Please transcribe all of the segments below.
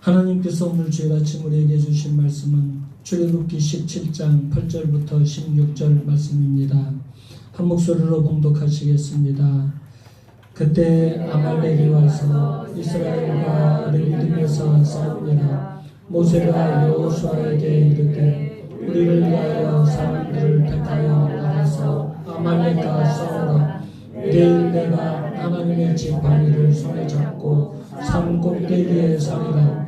하나님께서 오늘 주일 아침 우리에게 주신 말씀은 출애굽기 17장 8절부터 16절 말씀입니다. 한 목소리로 봉독하시겠습니다. 그때 아말렉이 와서 이스라엘과 르비딤에서 싸우니라. 모세가 여호수아에게 이르되 우리를 위하여 사람들을 택하여 나가서 아말렉과 싸우라. 내일 내가 하나님의 지팡이를 손에 잡고 산 꼭대기에 서리라.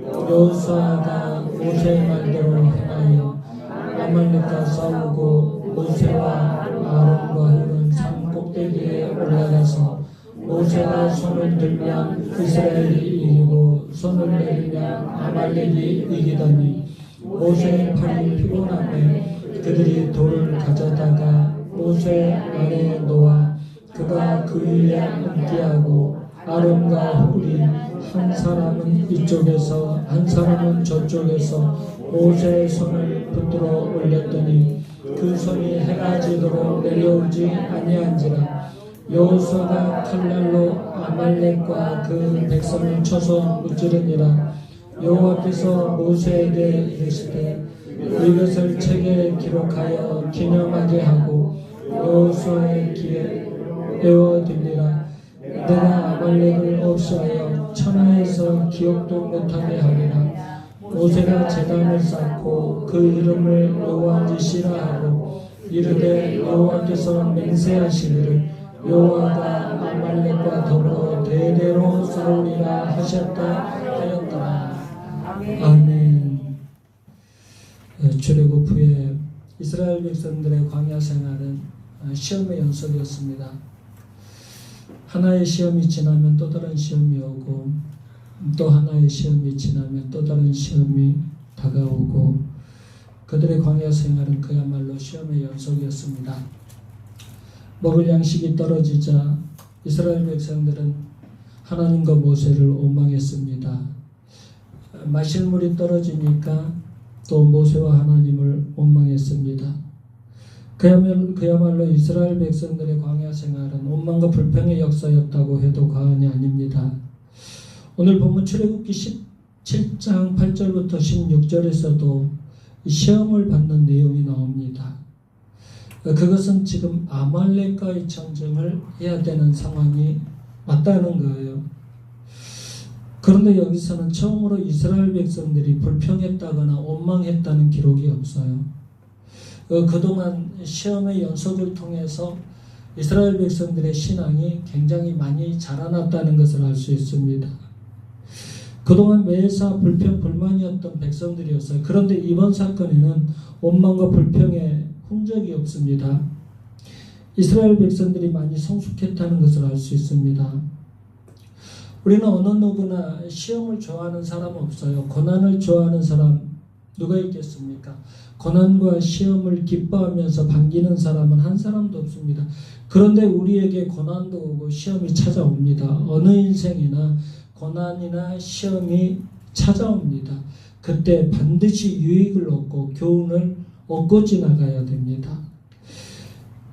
여호수아가 모세의 말대로 행하여 아말렉과 싸우고 모세와 아론과 훌은 산 꼭대기에 올라가서 모세가 손을 들면 이스라엘이 이기고 손을 내리면 아말렉이 이기더니 모세의 팔이 피곤하며 그들이 돌을 가져다가 모세 아래에 놓아 그가 그 위에 앉게 아론과 훌이 한 사람은 이쪽에서 한 사람은 저쪽에서 모세의 손을 붙들어 올렸더니 그 손이 해가 지도록 내려오지 아니한지라. 여호수아가 칼날로 아말렉과 그 백성을 쳐서 무찌르니라. 여호와께서 모세에게 이르시되 이것을 책에 기록하여 기념하게 하고 여호수아의 귀에 외워두리라. 내가 아말렉을 없이하여 천하에서 기억도 못하게 하리라. 모세가 제단을 쌓고 그 이름을 여호와니시라 하고 이르되 여호와께서 맹세하시기를 여호와가 아말렉과 더불어 대대로 싸우리라 하셨다 하였더라. 아멘. 출애굽 후에 이스라엘 백성들의 광야 생활은 시험의 연속이었습니다. 하나의 시험이 지나면 또 다른 시험이 오고 또 하나의 시험이 지나면 또 다른 시험이 다가오고 그들의 광야 생활은 그야말로 시험의 연속이었습니다. 먹을 양식이 떨어지자 이스라엘 백성들은 하나님과 모세를 원망했습니다. 마실 물이 떨어지니까 또 모세와 하나님을 원망했습니다. 그야말로 이스라엘 백성들의 광야 생활은 원망과 불평의 역사였다고 해도 과언이 아닙니다. 오늘 본문 출애굽기 17장 8절부터 16절에서도 시험을 받는 내용이 나옵니다. 그것은 지금 아말렉과의 전쟁을 해야 되는 상황이 맞다는 거예요. 그런데 여기서는 처음으로 이스라엘 백성들이 불평했다거나 원망했다는 기록이 없어요. 그동안 시험의 연속을 통해서 이스라엘 백성들의 신앙이 굉장히 많이 자라났다는 것을 알 수 있습니다. 그동안 매사 불평 불만이었던 백성들이었어요. 그런데 이번 사건에는 원망과 불평의 흔적이 없습니다. 이스라엘 백성들이 많이 성숙했다는 것을 알 수 있습니다. 우리는 어느 누구나 시험을 좋아하는 사람 없어요. 고난을 좋아하는 사람 누가 있겠습니까? 고난과 시험을 기뻐하면서 반기는 사람은 한 사람도 없습니다. 그런데 우리에게 고난도 오고 시험이 찾아옵니다. 어느 인생이나 고난이나 시험이 찾아옵니다. 그때 반드시 유익을 얻고 교훈을 얻고 지나가야 됩니다.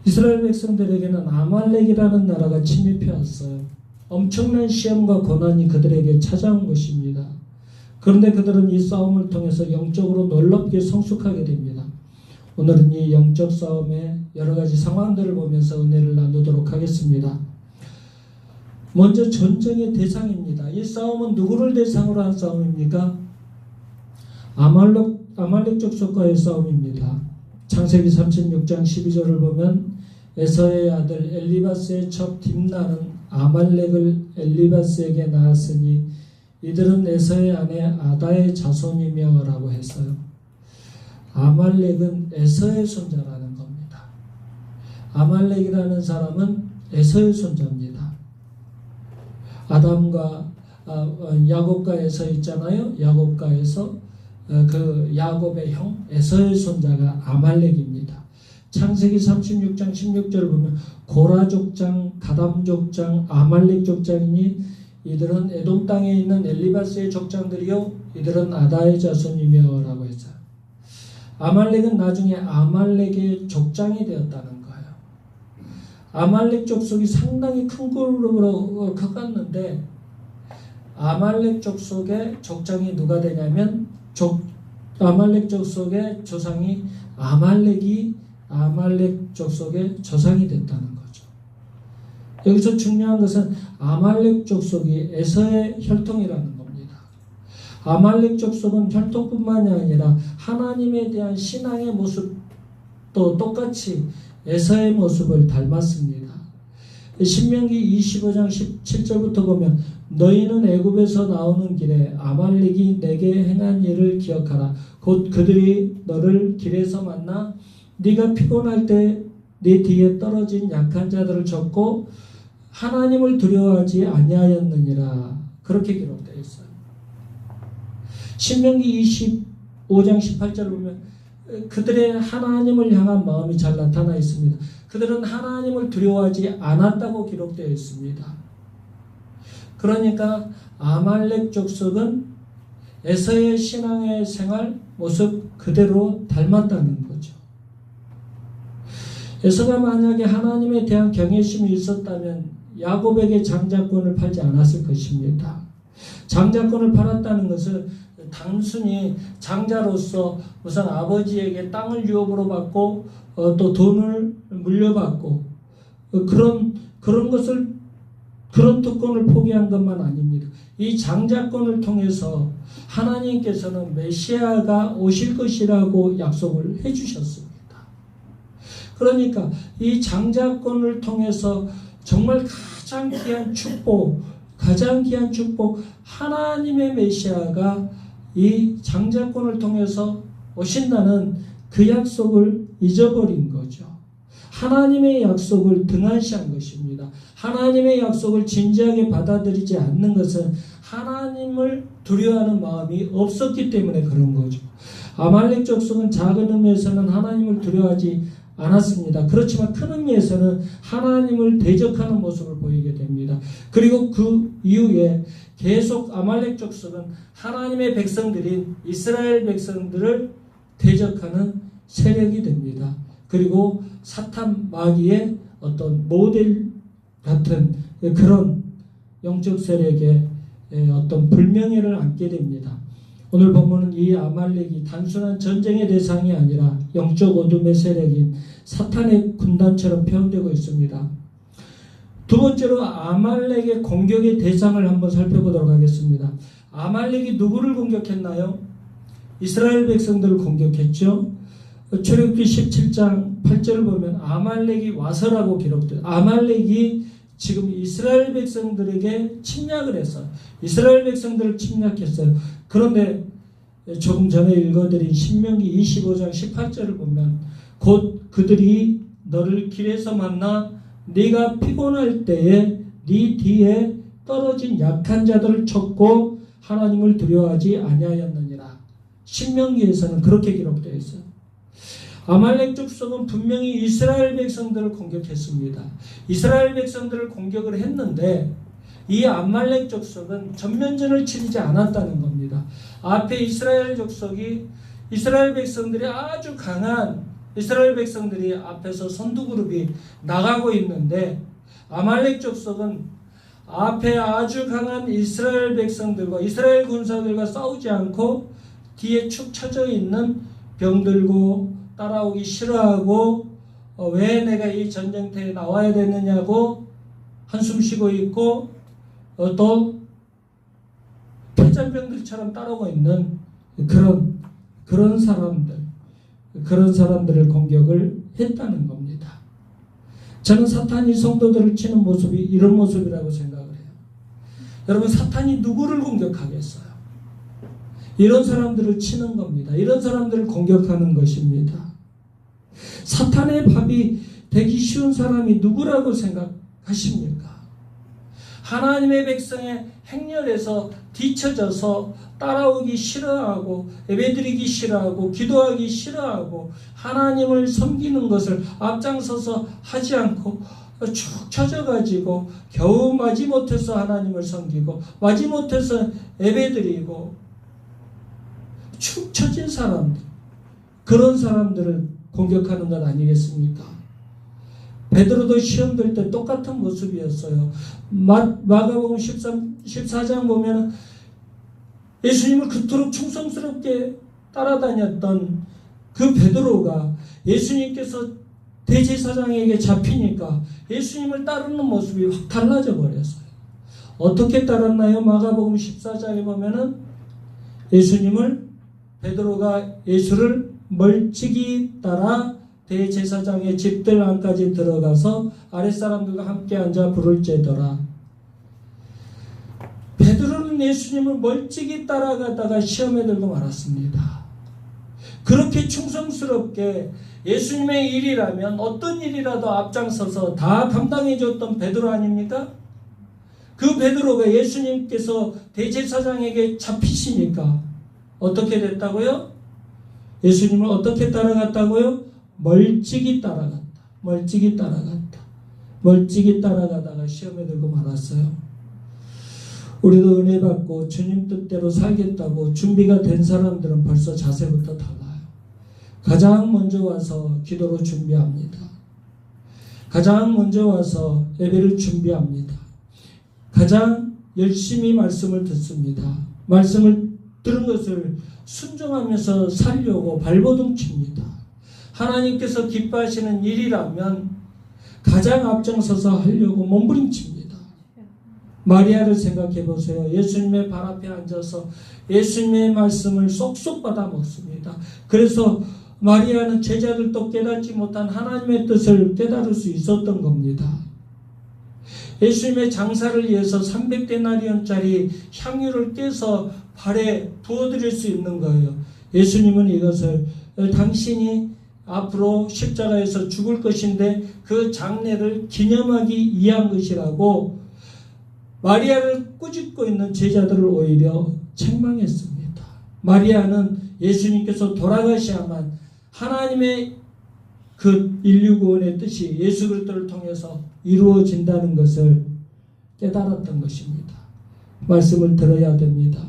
이스라엘 백성들에게는 아말렉이라는 나라가 침입해 왔어요. 엄청난 시험과 고난이 그들에게 찾아온 것입니다. 그런데 그들은 이 싸움을 통해서 영적으로 놀랍게 성숙하게 됩니다. 오늘은 이 영적 싸움의 여러 가지 상황들을 보면서 은혜를 나누도록 하겠습니다. 먼저 전쟁의 대상입니다. 이 싸움은 누구를 대상으로 한 싸움입니까? 아말렉 족속과의 싸움입니다. 창세기 36장 12절을 보면 에서의 아들 엘리바스의 첩 딥나는 아말렉을 엘리바스에게 낳았으니 이들은 에서의 아내 아다의 자손이며 라고 했어요. 아말렉은 에서의 손자라는 겁니다. 아말렉이라는 사람은 에서의 손자입니다. 아담과 야곱과 에서 있잖아요. 야곱과 에서 그 야곱의 형 에서의 손자가 아말렉입니다. 창세기 36장 16절을 보면 고라 족장, 가담 족장, 아말렉 족장이니 이들은 에돔 땅에 있는 엘리바스의 족장들이요 이들은 아다의 자손이며 라고 했어요. 아말렉은 나중에 아말렉의 족장이 되었다는 거예요. 아말렉 족속이 상당히 큰 그룹으로 커갔는데 아말렉 족속의 족장이 누가 되냐면 아말렉 족속의 조상이 아말렉 족속의 조상이 됐다는 거죠. 여기서 중요한 것은 아말렉 족속이 에서의 혈통이라는 겁니다. 아말렉 족속은 혈통뿐만이 아니라 하나님에 대한 신앙의 모습도 똑같이 에서의 모습을 닮았습니다. 신명기 25장 17절부터 보면 너희는 애굽에서 나오는 길에 아말렉이 내게 행한 일을 기억하라. 곧 그들이 너를 길에서 만나 네가 피곤할 때 네 뒤에 떨어진 약한 자들을 쳤고 하나님을 두려워하지 아니하였느니라. 그렇게 기록되어 있어요. 신명기 25장 18절을 보면 그들의 하나님을 향한 마음이 잘 나타나 있습니다. 그들은 하나님을 두려워하지 않았다고 기록되어 있습니다. 그러니까 아말렉 족속은 에서의 신앙의 생활 모습 그대로 닮았다는 거죠. 에서가 만약에 하나님에 대한 경외심이 있었다면 야곱에게 장자권을 팔지 않았을 것입니다. 장자권을 팔았다는 것은 단순히 장자로서 우선 아버지에게 땅을 유업으로 받고 또 돈을 물려받고 그런 특권을 포기한 것만 아닙니다. 이 장자권을 통해서 하나님께서는 메시아가 오실 것이라고 약속을 해주셨습니다. 그러니까 이 장자권을 통해서 정말 가장 귀한 축복, 하나님의 메시아가 이 장자권을 통해서 오신다는 그 약속을 잊어버린 거죠. 하나님의 약속을 등한시한 것입니다. 하나님의 약속을 진지하게 받아들이지 않는 것은 하나님을 두려워하는 마음이 없었기 때문에 그런 거죠. 아말렉 족속은 작은 의미에서는 하나님을 두려워하지 않았습니다. 그렇지만 큰 의미에서는 하나님을 대적하는 모습을 보이게 됩니다. 그리고 그 이후에 계속 아말렉 족속은 하나님의 백성들인 이스라엘 백성들을 대적하는 세력이 됩니다. 그리고 사탄 마귀의 어떤 모델 같은 그런 영적 세력의 어떤 불명예를 안게 됩니다. 오늘 본문은 이 아말렉이 단순한 전쟁의 대상이 아니라 영적 어둠의 세력인 사탄의 군단처럼 표현되고 있습니다. 두 번째로 아말렉의 공격의 대상을 한번 살펴보도록 하겠습니다. 아말렉이 누구를 공격했나요? 이스라엘 백성들을 공격했죠. 출애굽기 17장 8절을 보면 아말렉이 와서라고 기록돼요. 아말렉이 지금 이스라엘 백성들에게 침략을 했어요. 이스라엘 백성들을 침략했어요. 그런데 조금 전에 읽어드린 신명기 25장 18절을 보면 곧 그들이 너를 길에서 만나 네가 피곤할 때에 네 뒤에 떨어진 약한 자들을 쳤고 하나님을 두려워하지 아니하였느니라. 신명기에서는 그렇게 기록되어 있어요. 아말렉 족속은 분명히 이스라엘 백성들을 공격했습니다. 이스라엘 백성들을 공격을 했는데 이 아말렉 족속은 전면전을 치르지 않았다는 겁니다. 앞에 이스라엘 백성들이 아주 강한 이스라엘 백성들이 앞에서 선두그룹이 나가고 있는데 아말렉 족속은 앞에 아주 강한 이스라엘 백성들과 이스라엘 군사들과 싸우지 않고 뒤에 축 처져 있는 병들고 따라오기 싫어하고 왜 내가 이 전쟁터에 나와야 되느냐고 한숨 쉬고 있고 또 폐잔병들처럼 따라오고 있는 그런 사람들을 공격을 했다는 겁니다. 저는 사탄이 성도들을 치는 모습이 이런 모습이라고 생각을 해요. 여러분, 사탄이 누구를 공격하겠어요? 이런 사람들을 치는 겁니다. 이런 사람들을 공격하는 것입니다. 사탄의 밥이 되기 쉬운 사람이 누구라고 생각하십니까? 하나님의 백성의 행렬에서 뒤처져서 따라오기 싫어하고 예배드리기 싫어하고 기도하기 싫어하고 하나님을 섬기는 것을 앞장서서 하지 않고 축 처져가지고 겨우 마지못해서 하나님을 섬기고 마지못해서 예배드리고 축 처진 사람들, 그런 사람들을 공격하는 것 아니겠습니까? 베드로도 시험 들 때 똑같은 모습이었어요. 마가복음 14장 보면 예수님을 그토록 충성스럽게 따라다녔던 그 베드로가 예수님께서 대제사장에게 잡히니까 예수님을 따르는 모습이 확 달라져 버렸어요. 어떻게 따랐나요? 마가복음 14장에 보면은 베드로가 예수를 멀찍이 따라 대제사장의 집들 안까지 들어가서 아랫사람들과 함께 앉아 부를지더라. 베드로는 예수님을 멀찍이 따라가다가 시험에 들고 말았습니다. 그렇게 충성스럽게 예수님의 일이라면 어떤 일이라도 앞장서서 다 감당해 줬던 베드로 아닙니까? 그 베드로가 예수님께서 대제사장에게 잡히시니까 어떻게 됐다고요? 예수님을 어떻게 따라갔다고요? 멀찍이 따라갔다. 멀찍이 따라갔다. 멀찍이 따라가다가 시험에 들고 말았어요. 우리도 은혜 받고 주님 뜻대로 살겠다고 준비가 된 사람들은 벌써 자세부터 달라요. 가장 먼저 와서 기도로 준비합니다. 가장 먼저 와서 예배를 준비합니다. 가장 열심히 말씀을 듣습니다. 말씀을 들은 것을 순종하면서 살려고 발버둥 칩니다. 하나님께서 기뻐하시는 일이라면 가장 앞장서서 하려고 몸부림칩니다. 마리아를 생각해 보세요. 예수님의 발 앞에 앉아서 예수님의 말씀을 쏙쏙 받아 먹습니다. 그래서 마리아는 제자들도 깨닫지 못한 하나님의 뜻을 깨달을 수 있었던 겁니다. 예수님의 장사를 위해서 300데나리온짜리 향유를 떼서 발에 부어드릴 수 있는 거예요. 예수님은 이것을 당신이 앞으로 십자가에서 죽을 것인데 그 장례를 기념하기 위한 것이라고 마리아를 꾸짖고 있는 제자들을 오히려 책망했습니다. 마리아는 예수님께서 돌아가셔야만 하나님의 그 인류 구원의 뜻이 예수 그리스도를 통해서 이루어진다는 것을 깨달았던 것입니다. 말씀을 들어야 됩니다.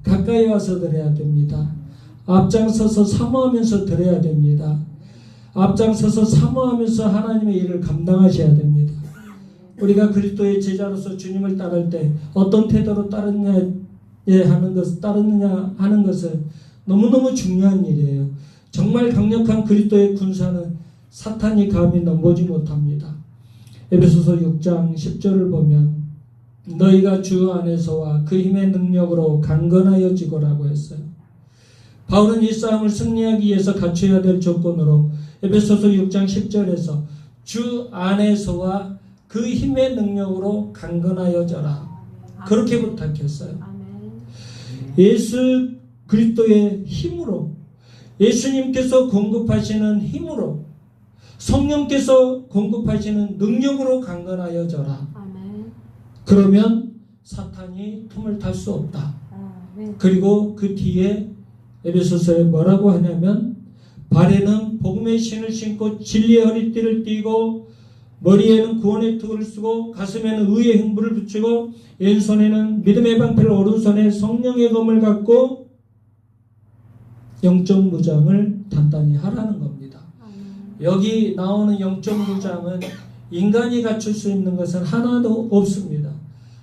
가까이 와서 들어야 됩니다. 앞장서서 사모하면서 들어야 됩니다. 앞장서서 사모하면서 하나님의 일을 감당하셔야 됩니다. 우리가 그리스도의 제자로서 주님을 따를 때 어떤 태도로 따르느냐 하는 것은 너무너무 중요한 일이에요. 정말 강력한 그리스도의 군사는 사탄이 감히 넘보지 못합니다. 에베소서 6장 10절을 보면 너희가 주 안에서와 그 힘의 능력으로 강건하여 지고라고 했어요. 바울은 이 싸움을 승리하기 위해서 갖춰야 될 조건으로 에베소서 6장 10절에서 주 안에서와 그 힘의 능력으로 강건하여져라. 그렇게 부탁했어요. 예수 그리스도의 힘으로, 예수님께서 공급하시는 힘으로, 성령께서 공급하시는 능력으로 강건하여져라. 그러면 사탄이 틈을 탈 수 없다. 그리고 그 뒤에 에베소서에 뭐라고 하냐면 발에는 복음의 신을 신고 진리의 허리띠를 띠고 머리에는 구원의 턱을 쓰고 가슴에는 의의 흥부를 붙이고 왼손에는 믿음의 방패를 오른손에 성령의 검을 갖고 영적 무장을 단단히 하라는 겁니다. 여기 나오는 영적 무장은 인간이 갖출 수 있는 것은 하나도 없습니다.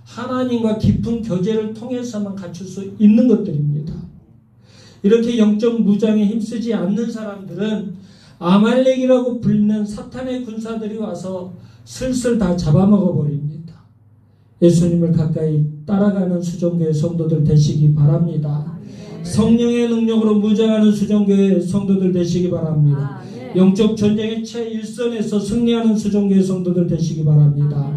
하나님과 깊은 교제를 통해서만 갖출 수 있는 것들입니다. 이렇게 영적 무장에 힘쓰지 않는 사람들은 아말렉이라고 불리는 사탄의 군사들이 와서 슬슬 다 잡아먹어 버립니다. 예수님을 가까이 따라가는 수종교회 성도들 되시기 바랍니다. 성령의 능력으로 무장하는 수종교회 성도들 되시기 바랍니다. 영적 전쟁의 최일선에서 승리하는 수종교회 성도들 되시기 바랍니다.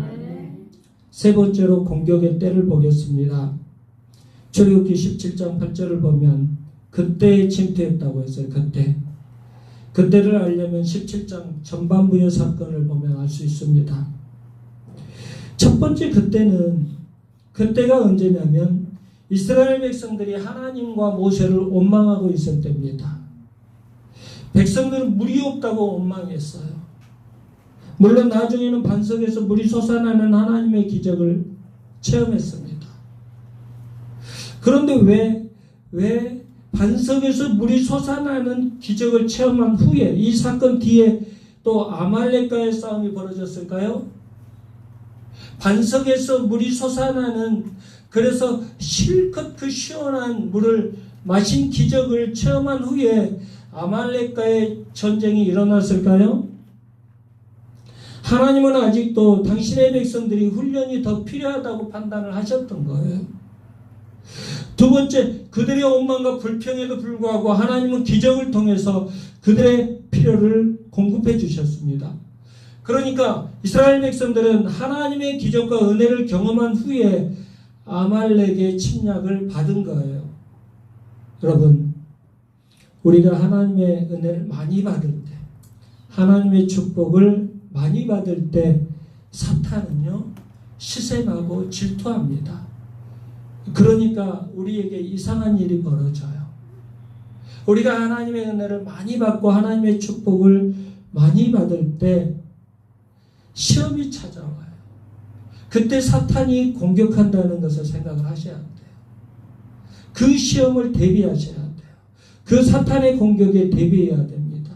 세 번째로 공격의 때를 보겠습니다. 출애굽기 17장 8절을 보면 그때에 침투했다고 했어요. 그때를 알려면 17장 전반부의 사건을 보면 알 수 있습니다. 첫 번째 그때가 언제냐면 이스라엘 백성들이 하나님과 모세를 원망하고 있을 때입니다. 백성들은 물이 없다고 원망했어요. 물론 나중에는 반석에서 물이 솟아나는 하나님의 기적을 체험했습니다. 그런데 왜 반석에서 물이 솟아나는 기적을 체험한 후에 이 사건 뒤에 또 아말렉과의 싸움이 벌어졌을까요? 반석에서 물이 솟아나는, 그래서 실컷 그 시원한 물을 마신 기적을 체험한 후에 아말렉과의 전쟁이 일어났을까요? 하나님은 아직도 당신의 백성들이 훈련이 더 필요하다고 판단을 하셨던 거예요. 두 번째, 그들의 원망과 불평에도 불구하고 하나님은 기적을 통해서 그들의 필요를 공급해 주셨습니다. 그러니까 이스라엘 백성들은 하나님의 기적과 은혜를 경험한 후에 아말렉의 침략을 받은 거예요. 여러분, 우리가 하나님의 은혜를 많이 받을 때, 하나님의 축복을 많이 받을 때 사탄은요 시샘하고 질투합니다. 그러니까 우리에게 이상한 일이 벌어져요. 우리가 하나님의 은혜를 많이 받고 하나님의 축복을 많이 받을 때 시험이 찾아와요. 그때 사탄이 공격한다는 것을 생각을 하셔야 돼요. 그 시험을 대비하셔야 돼요. 그 사탄의 공격에 대비해야 됩니다.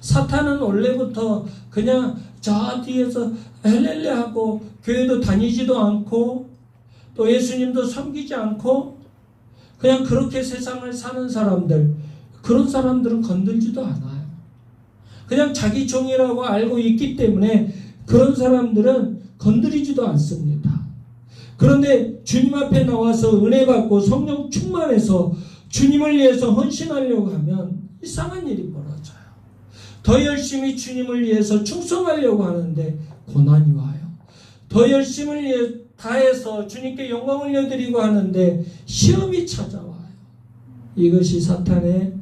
사탄은 원래부터 그냥 저 뒤에서 헬렐레 하고 교회도 다니지도 않고 또 예수님도 섬기지 않고 그냥 그렇게 세상을 사는 사람들, 그런 사람들은 건들지도 않아요. 그냥 자기 종이라고 알고 있기 때문에 그런 사람들은 건드리지도 않습니다. 그런데 주님 앞에 나와서 은혜 받고 성령 충만해서 주님을 위해서 헌신하려고 하면 이상한 일이 벌어져요. 더 열심히 주님을 위해서 충성하려고 하는데 고난이 와요. 더 열심을 다해서 주님께 영광을 올려드리고 하는데 시험이 찾아와요. 이것이 사탄의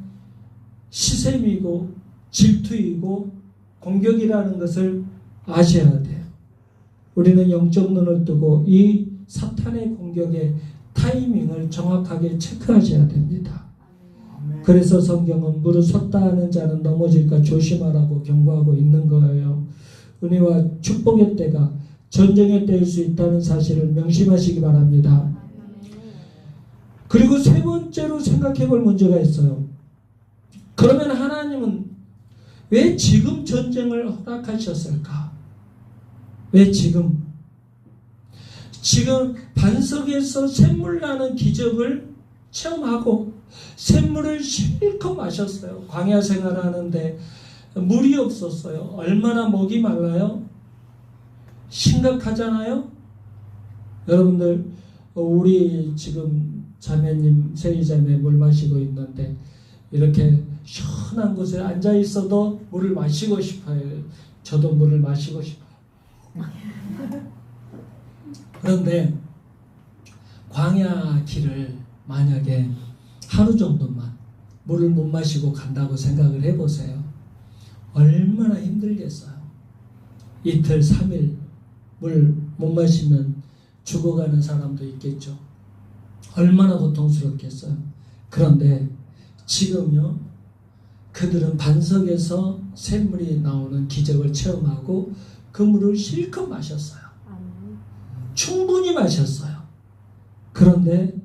시샘이고 질투이고 공격이라는 것을 아셔야 돼요. 우리는 영적 눈을 뜨고 이 사탄의 공격의 타이밍을 정확하게 체크하셔야 됩니다. 그래서 성경은 무릇 섰다 하는 자는 넘어질까 조심하라고 경고하고 있는 거예요. 은혜와 축복의 때가 전쟁의 때일 수 있다는 사실을 명심하시기 바랍니다. 그리고 세 번째로 생각해 볼 문제가 있어요. 그러면 하나님은 왜 지금 전쟁을 허락하셨을까? 왜 지금? 지금 반석에서 샘물 나는 기적을 체험하고 샘물을 실컷 마셨어요. 광야 생활하는데 물이 없었어요. 얼마나 목이 말라요? 심각하잖아요. 여러분들 우리 지금 자매님 세이자매 물 마시고 있는데 이렇게 시원한 곳에 앉아 있어도 물을 마시고 싶어요. 저도 물을 마시고 싶어요. 그런데 광야 길을 만약에 하루 정도만 물을 못 마시고 간다고 생각을 해보세요. 얼마나 힘들겠어요. 이틀, 3일 물 못 마시면 죽어가는 사람도 있겠죠. 얼마나 고통스럽겠어요. 그런데 지금요, 그들은 반석에서 샘물이 나오는 기적을 체험하고 그 물을 실컷 마셨어요. 충분히 마셨어요. 그런데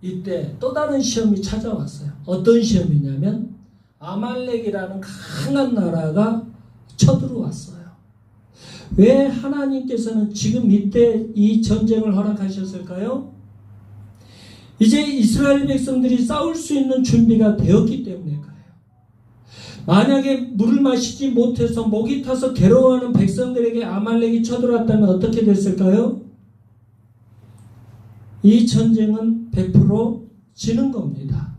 이때 또 다른 시험이 찾아왔어요. 어떤 시험이냐면 아말렉이라는 강한 나라가 쳐들어왔어요. 왜 하나님께서는 지금 이때 이 전쟁을 허락하셨을까요? 이제 이스라엘 백성들이 싸울 수 있는 준비가 되었기 때문에 그래요. 만약에 물을 마시지 못해서 목이 타서 괴로워하는 백성들에게 아말렉이 쳐들어왔다면 어떻게 됐을까요? 이 전쟁은 100% 지는 겁니다.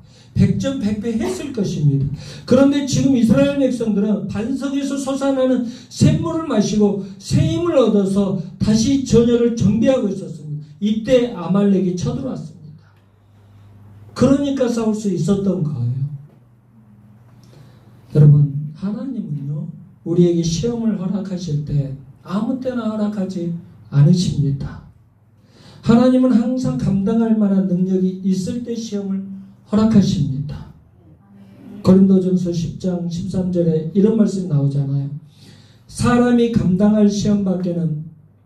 100점 100배 했을 것입니다. 그런데 지금 이스라엘 백성들은 반석에서 솟아나는 샘물을 마시고 새 힘을 얻어서 다시 전열을 정비하고 있었습니다. 이때 아말렉이 쳐들어왔습니다. 그러니까 싸울 수 있었던 거예요. 여러분, 하나님은요, 우리에게 시험을 허락하실 때 아무 때나 허락하지 않으십니다. 하나님은 항상 감당할 만한 능력이 있을 때 시험을 허락하십니다. 고린도전서 10장 13절에 이런 말씀이 나오잖아요. 사람이 감당할 시험 밖에는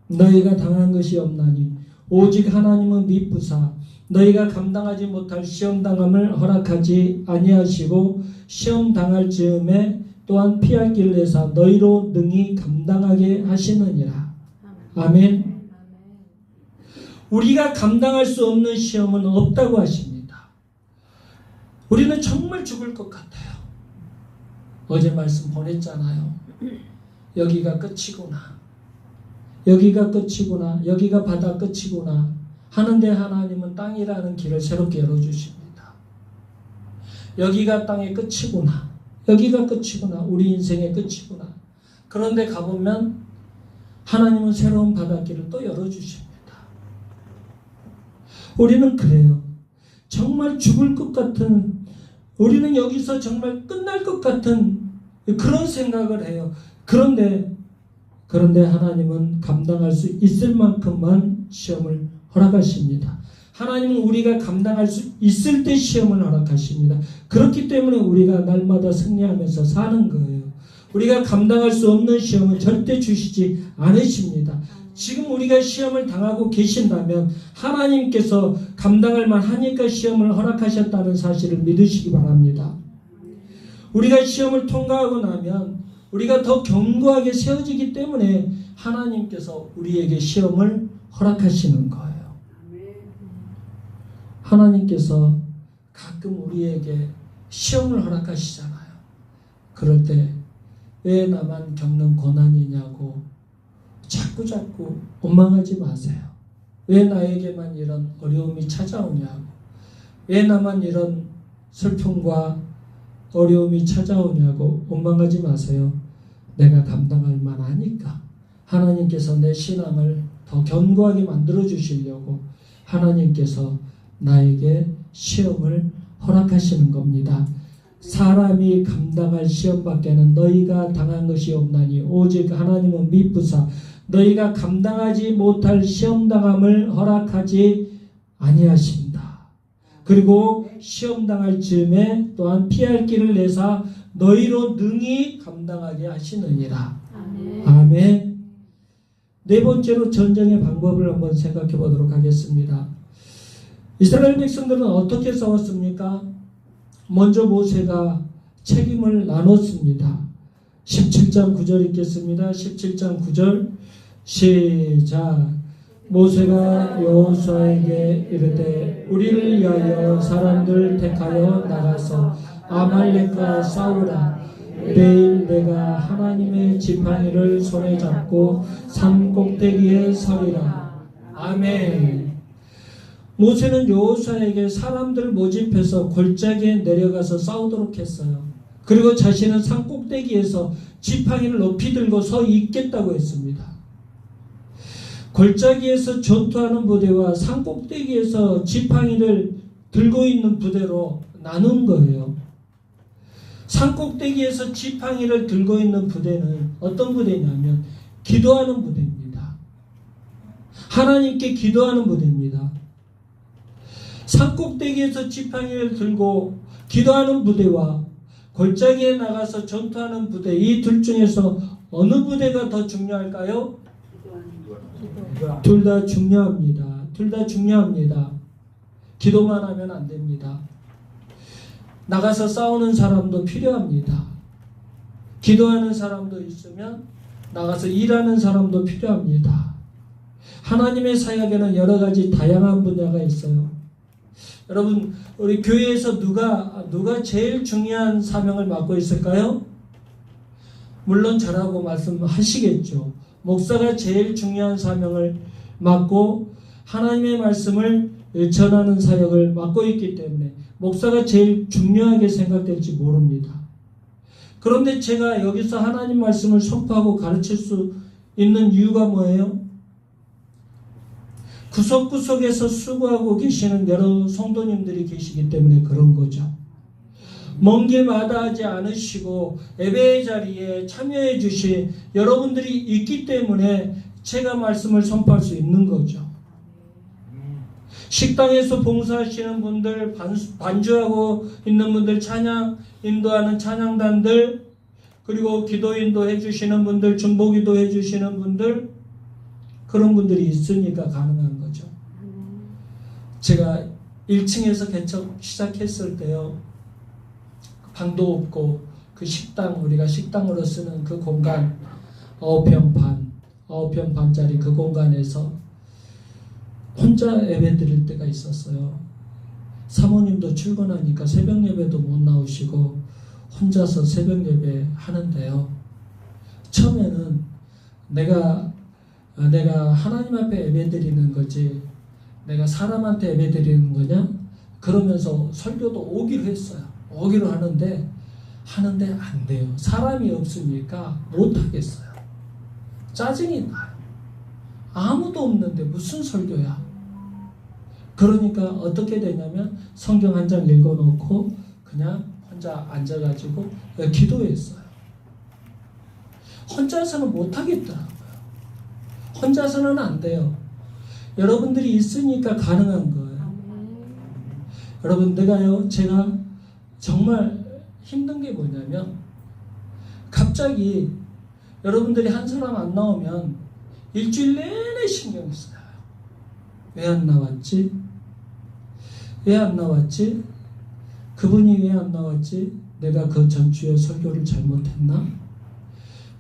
너희가 당한 것이 없나니 오직 하나님은 미쁘사 너희가 감당하지 못할 시험 당함을 허락하지 아니하시고 시험 당할 즈음에 또한 피할 길을 내사 너희로 능히 감당하게 하시느니라. 아멘. 우리가 감당할 수 없는 시험은 없다고 하십니다. 우리는 정말 죽을 것 같아요. 어제 말씀 보냈잖아요. 여기가 끝이구나. 여기가 끝이구나. 여기가 바다 끝이구나. 하는데 하나님은 땅이라는 길을 새롭게 열어주십니다. 여기가 땅의 끝이구나. 여기가 끝이구나. 우리 인생의 끝이구나. 그런데 가보면 하나님은 새로운 바닷길을 또 열어주십니다. 우리는 그래요. 정말 죽을 것 같은, 우리는 여기서 정말 끝날 것 같은 그런 생각을 해요. 그런데 하나님은 감당할 수 있을 만큼만 시험을 허락하십니다. 하나님은 우리가 감당할 수 있을 때 시험을 허락하십니다. 그렇기 때문에 우리가 날마다 승리하면서 사는 거예요. 우리가 감당할 수 없는 시험은 절대 주시지 않으십니다. 지금 우리가 시험을 당하고 계신다면 하나님께서 감당할 만하니까 시험을 허락하셨다는 사실을 믿으시기 바랍니다. 우리가 시험을 통과하고 나면 우리가 더 견고하게 세워지기 때문에 하나님께서 우리에게 시험을 허락하시는 거예요. 하나님께서 가끔 우리에게 시험을 허락하시잖아요. 그럴 때 왜 나만 겪는 고난이냐고 자꾸 원망하지 마세요. 왜 나에게만 이런 어려움이 찾아오냐고, 왜 나만 이런 슬픔과 어려움이 찾아오냐고 원망하지 마세요. 내가 감당할 만하니까 하나님께서 내 신앙을 더 견고하게 만들어 주시려고 하나님께서 나에게 시험을 허락하시는 겁니다. 사람이 감당할 시험밖에는 너희가 당한 것이 없나니 오직 하나님은 미쁘사 너희가 감당하지 못할 시험당함을 허락하지 아니하신다. 그리고 시험당할 즈음에 또한 피할 길을 내사 너희로 능히 감당하게 하시느니라. 아멘. 네 번째로 전쟁의 방법을 한번 생각해 보도록 하겠습니다. 이스라엘 백성들은 어떻게 싸웠습니까? 먼저 모세가 책임을 나눴습니다. 17장 9절 읽겠습니다. 17장 9절 시작. 모세가 여호수아에게 이르되 우리를 위하여 사람들 택하여 나가서 아말렉과 싸우라. 내일 내가 하나님의 지팡이를 손에 잡고 산 꼭대기에 서리라. 아멘. 모세는 여호수아에게 사람들 모집해서 골짜기에 내려가서 싸우도록 했어요. 그리고 자신은 산 꼭대기에서 지팡이를 높이 들고 서 있겠다고 했습니다. 골짜기에서 전투하는 부대와 산 꼭대기에서 지팡이를 들고 있는 부대로 나눈 거예요. 산 꼭대기에서 지팡이를 들고 있는 부대는 어떤 부대냐면 기도하는 부대입니다. 하나님께 기도하는 부대입니다. 산 꼭대기에서 지팡이를 들고 기도하는 부대와 골짜기에 나가서 전투하는 부대, 이 둘 중에서 어느 부대가 더 중요할까요? 둘 다 중요합니다. 둘 다 중요합니다. 기도만 하면 안 됩니다. 나가서 싸우는 사람도 필요합니다. 기도하는 사람도 있으면 나가서 일하는 사람도 필요합니다. 하나님의 사역에는 여러 가지 다양한 분야가 있어요. 여러분, 우리 교회에서 누가 제일 중요한 사명을 맡고 있을까요? 물론 저라고 말씀하시겠죠. 목사가 제일 중요한 사명을 맡고 하나님의 말씀을 전하는 사역을 맡고 있기 때문에 목사가 제일 중요하게 생각될지 모릅니다. 그런데 제가 여기서 하나님 말씀을 선포하고 가르칠 수 있는 이유가 뭐예요? 구석구석에서 수고하고 계시는 여러 성도님들이 계시기 때문에 그런 거죠. 먼 길 마다하지 않으시고 예배의 자리에 참여해 주신 여러분들이 있기 때문에 제가 말씀을 선포할 수 있는 거죠. 식당에서 봉사하시는 분들, 반주하고 있는 분들, 찬양 인도하는 찬양단들, 그리고 기도 인도해 주시는 분들, 중보기도 해 주시는 분들, 그런 분들이 있으니까 가능한 거죠. 제가 1층에서 개척 시작했을 때요, 방도 없고 그 식당, 우리가 식당으로 쓰는 그 공간 9평 반짜리 그 공간에서 혼자 예배 드릴 때가 있었어요. 사모님도 출근하니까 새벽 예배도 못 나오시고 혼자서 새벽 예배 하는데요. 처음에는 내가 하나님 앞에 예배 드리는 거지 내가 사람한테 예배 드리는 거냐? 그러면서 설교도 오기로 했어요. 오기로 하는데 안 돼요. 사람이 없으니까 못 하겠어요. 짜증이 나요. 아무도 없는데 무슨 설교야? 그러니까 어떻게 되냐면 성경 한 장 읽어놓고 그냥 혼자 앉아가지고 기도했어요. 혼자서는 못 하겠더라고요. 혼자서는 안 돼요. 여러분들이 있으니까 가능한 거예요. 여러분, 제가 정말 힘든 게 뭐냐면 갑자기 여러분들이 한 사람 안 나오면 일주일 내내 신경이 쓰여요. 왜 안 나왔지? 왜 안 나왔지? 그분이 왜 안 나왔지? 내가 그 전주에 설교를 잘못했나?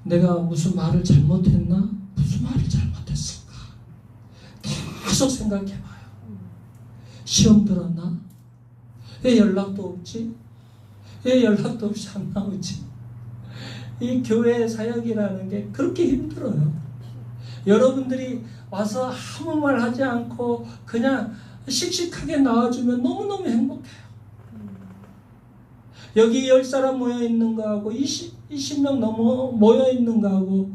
내가 무슨 말을 잘못했나? 무슨 말을 잘못했을까? 계속 생각해봐요. 시험 들었나? 왜 연락도 없지? 왜 연락도 없이 안 나오지? 이 교회 사역이라는 게 그렇게 힘들어요. 여러분들이 와서 아무 말 하지 않고 그냥 씩씩하게 나와주면 너무너무 행복해요. 여기 10사람 모여있는 거하고 20명 넘어 모여있는 거하고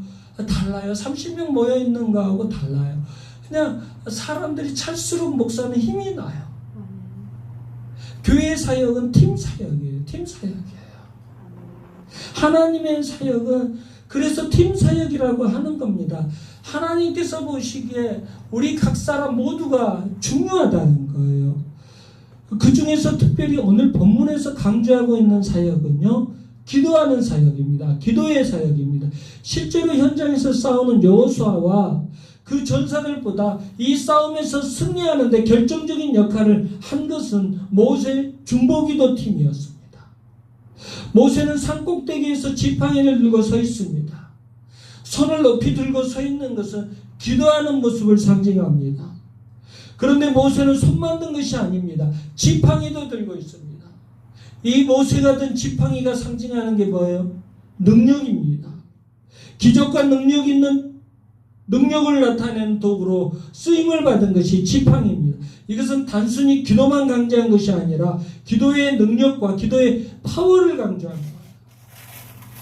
달라요. 30명 모여있는 거하고 달라요. 그냥 사람들이 찰수록 목사는 힘이 나요. 교회 사역은 팀 사역이에요. 팀 사역이에요. 하나님의 사역은 그래서 팀 사역이라고 하는 겁니다. 하나님께서 보시기에 우리 각 사람 모두가 중요하다는 거예요. 그 중에서 특별히 오늘 본문에서 강조하고 있는 사역은요, 기도하는 사역입니다. 기도의 사역입니다. 실제로 현장에서 싸우는 여호수아와 그 전사들보다 이 싸움에서 승리하는 데 결정적인 역할을 한 것은 모세 중보기도 팀이었습니다. 모세는 산꼭대기에서 지팡이를 들고 서 있습니다. 손을 높이 들고 서 있는 것은 기도하는 모습을 상징합니다. 그런데 모세는 손만 든 것이 아닙니다. 지팡이도 들고 있습니다. 이 모세가 든 지팡이가 상징하는 게 뭐예요? 능력입니다. 기적과 능력 있는 능력을 나타내는 도구로 쓰임을 받은 것이 지팡이입니다. 이것은 단순히 기도만 강조한 것이 아니라 기도의 능력과 기도의 파워를 강조한 거예요.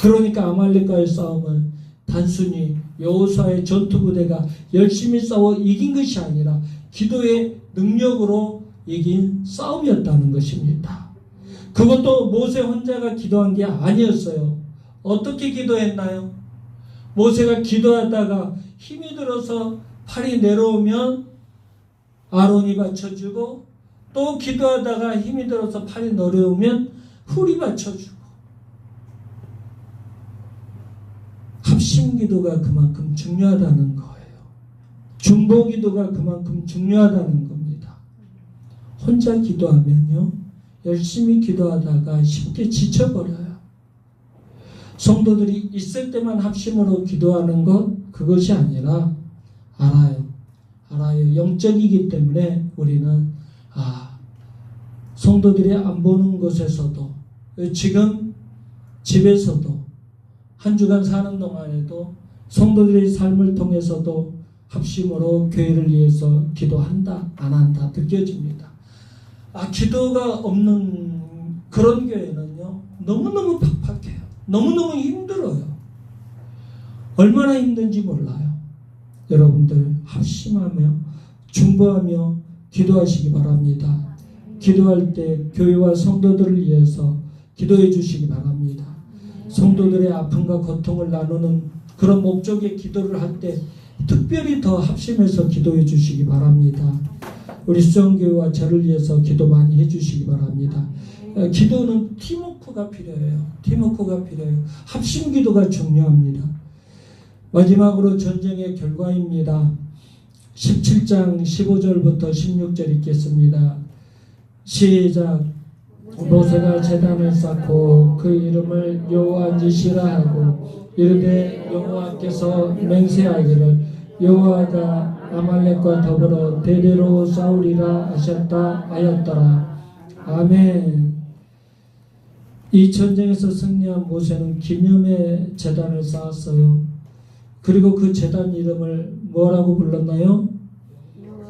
그러니까 아말렉과의 싸움은 단순히 여호수아의 전투부대가 열심히 싸워 이긴 것이 아니라 기도의 능력으로 이긴 싸움이었다는 것입니다. 그것도 모세 혼자가 기도한 게 아니었어요. 어떻게 기도했나요? 모세가 기도하다가 힘이 들어서 팔이 내려오면 아론이 받쳐주고, 또 기도하다가 힘이 들어서 팔이 내려오면 훌이 받쳐주고, 합심기도가 그만큼 중요하다는 거예요. 중보기도가 그만큼 중요하다는 겁니다. 혼자 기도하면요, 열심히 기도하다가 쉽게 지쳐버려요. 성도들이 있을 때만 합심으로 기도하는 것, 그것이 아니라 알아요. 영적이기 때문에 우리는 성도들이 안 보는 곳에서도, 지금 집에서도 한 주간 사는 동안에도 성도들의 삶을 통해서도 합심으로 교회를 위해서 기도한다, 안 한다 느껴집니다. 기도가 없는 그런 교회는요, 너무너무 팍팍해요. 너무너무 힘들어요. 얼마나 힘든지 몰라요. 여러분들 합심하며 중보하며 기도하시기 바랍니다. 기도할 때 교회와 성도들을 위해서 기도해 주시기 바랍니다. 성도들의 아픔과 고통을 나누는 그런 목적의 기도를 할 때 특별히 더 합심해서 기도해 주시기 바랍니다. 우리 수정교회와 저를 위해서 기도 많이 해 주시기 바랍니다. 기도는 팀워크가 필요해요. 팀워크가 필요해요. 합심 기도가 중요합니다. 마지막으로 전쟁의 결과입니다. 17장 15절부터 16절 읽겠습니다. 시작. 모세가 제단을 쌓고 그 이름을 여호와 니시라 하고 이르되 여호와께서 맹세하기를 여호와가 아말렉과 더불어 대대로 싸우리라 하셨다 하였더라. 아멘. 이 전쟁에서 승리한 모세는 기념의 제단을 쌓았어요. 그리고 그 제단 이름을 뭐라고 불렀나요?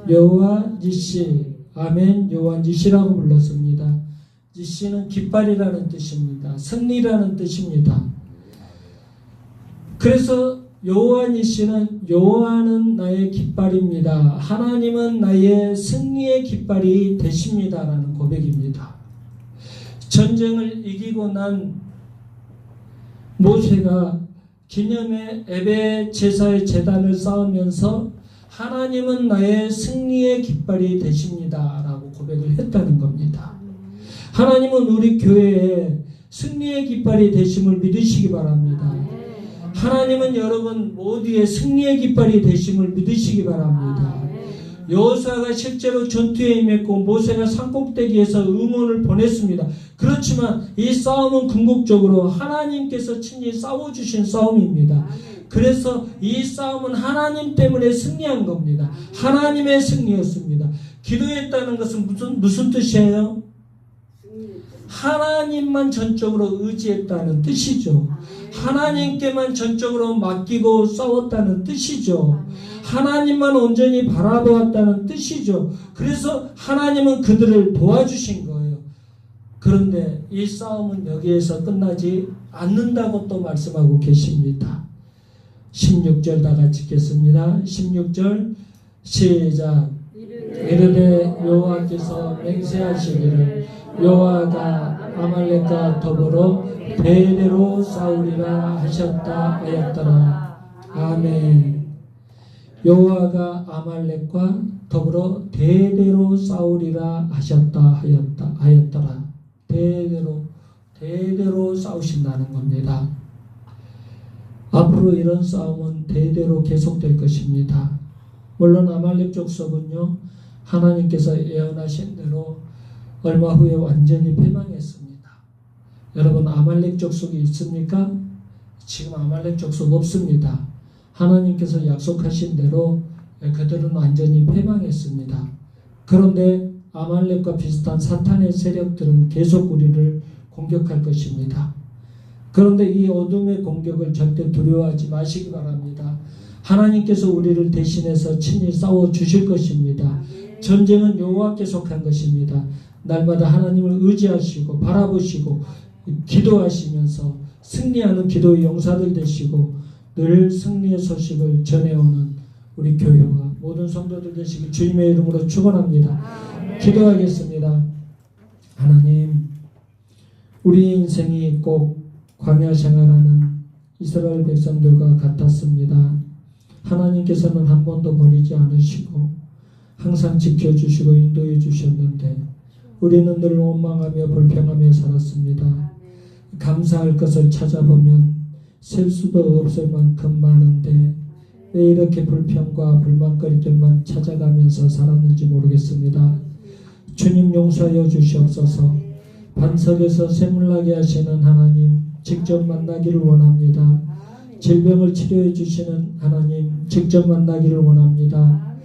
여호와 니시. 아멘. 여호와 니시라고 불렀습니다. 니시는 깃발이라는 뜻입니다. 승리라는 뜻입니다. 그래서 여호와 니시는 여호와는 나의 깃발입니다. 하나님은 나의 승리의 깃발이 되십니다라는 고백입니다. 전쟁을 이기고 난 모세가 기념의 에베 제사의 제단을 쌓으면서 하나님은 나의 승리의 깃발이 되십니다 라고 고백을 했다는 겁니다. 하나님은 우리 교회에 승리의 깃발이 되심을 믿으시기 바랍니다. 하나님은 여러분 모두의 승리의 깃발이 되심을 믿으시기 바랍니다. 여호수아가 실제로 전투에 임했고 모세가 산꼭대기에서 응원을 보냈습니다. 그렇지만 이 싸움은 궁극적으로 하나님께서 친히 싸워주신 싸움입니다. 그래서 이 싸움은 하나님 때문에 승리한 겁니다. 하나님의 승리였습니다. 기도했다는 것은 무슨 뜻이에요? 하나님만 전적으로 의지했다는 뜻이죠. 하나님께만 전적으로 맡기고 싸웠다는 뜻이죠. 하나님만 온전히 바라보았다는 뜻이죠. 그래서 하나님은 그들을 도와주신 거예요. 그런데 이 싸움은 여기에서 끝나지 않는다고 또 말씀하고 계십니다. 16절 다 같이 읽겠습니다. 16절 시작. 이르되 여호와께서 맹세하시기를 여호와가 아말렉과 더불어 대대로 싸우리라 하셨다 하였더라. 아멘. 여호와가 아말렉과 더불어 대대로 싸우리라 하셨다 하였더라. 대대로 싸우신다는 겁니다. 앞으로 이런 싸움은 대대로 계속될 것입니다. 물론 아말렉 족속은요, 하나님께서 예언하신 대로 얼마 후에 완전히 패망했습니다. 여러분, 아말렉 족속이 있습니까? 지금 아말렉 족속 없습니다. 하나님께서 약속하신 대로 그들은 완전히 패망했습니다. 그런데 아말렉과 비슷한 사탄의 세력들은 계속 우리를 공격할 것입니다. 그런데 이 어둠의 공격을 절대 두려워하지 마시기 바랍니다. 하나님께서 우리를 대신해서 친히 싸워 주실 것입니다. 전쟁은 여호와께 속한 것입니다. 날마다 하나님을 의지하시고 바라보시고 기도하시면서 승리하는 기도의 용사들 되시고 늘 승리의 소식을 전해오는 우리 교회와 모든 성도들 되시길 주님의 이름으로 축원합니다. 기도하겠습니다. 하나님, 우리 인생이 꼭 광야 생활하는 이스라엘 백성들과 같았습니다. 하나님께서는 한 번도 버리지 않으시고 항상 지켜주시고 인도해 주셨는데 우리는 늘 원망하며 불평하며 살았습니다. 감사할 것을 찾아보면 셀 수도 없을 만큼 많은데 왜 이렇게 불평과 불만거리들만 찾아가면서 살았는지 모르겠습니다. 주님 용서하여 주시옵소서. 반석에서 샘물나게 하시는 하나님 직접 만나기를 원합니다. 질병을 치료해 주시는 하나님 직접 만나기를 원합니다.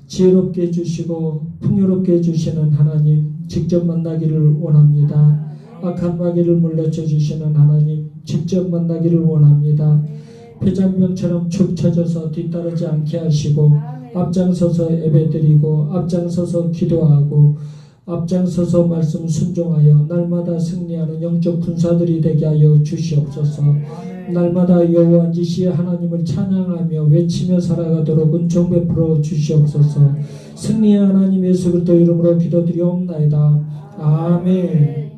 지혜롭게 해주시고 풍요롭게 해주시는 하나님 직접 만나기를 원합니다. 악한 마귀를 물리쳐 주시는 하나님 직접 만나기를 원합니다. 폐잔병처럼 축 처져서 뒤따르지 않게 하시고 앞장서서 예배드리고 앞장서서 기도하고 앞장서서 말씀 순종하여 날마다 승리하는 영적 군사들이 되게 하여 주시옵소서. 날마다 여호와 니시의 하나님을 찬양하며 외치며 살아가도록 은총 베풀어 주시옵소서. 승리의 하나님 예수 그리스도 이름으로 기도드리옵나이다. 아멘.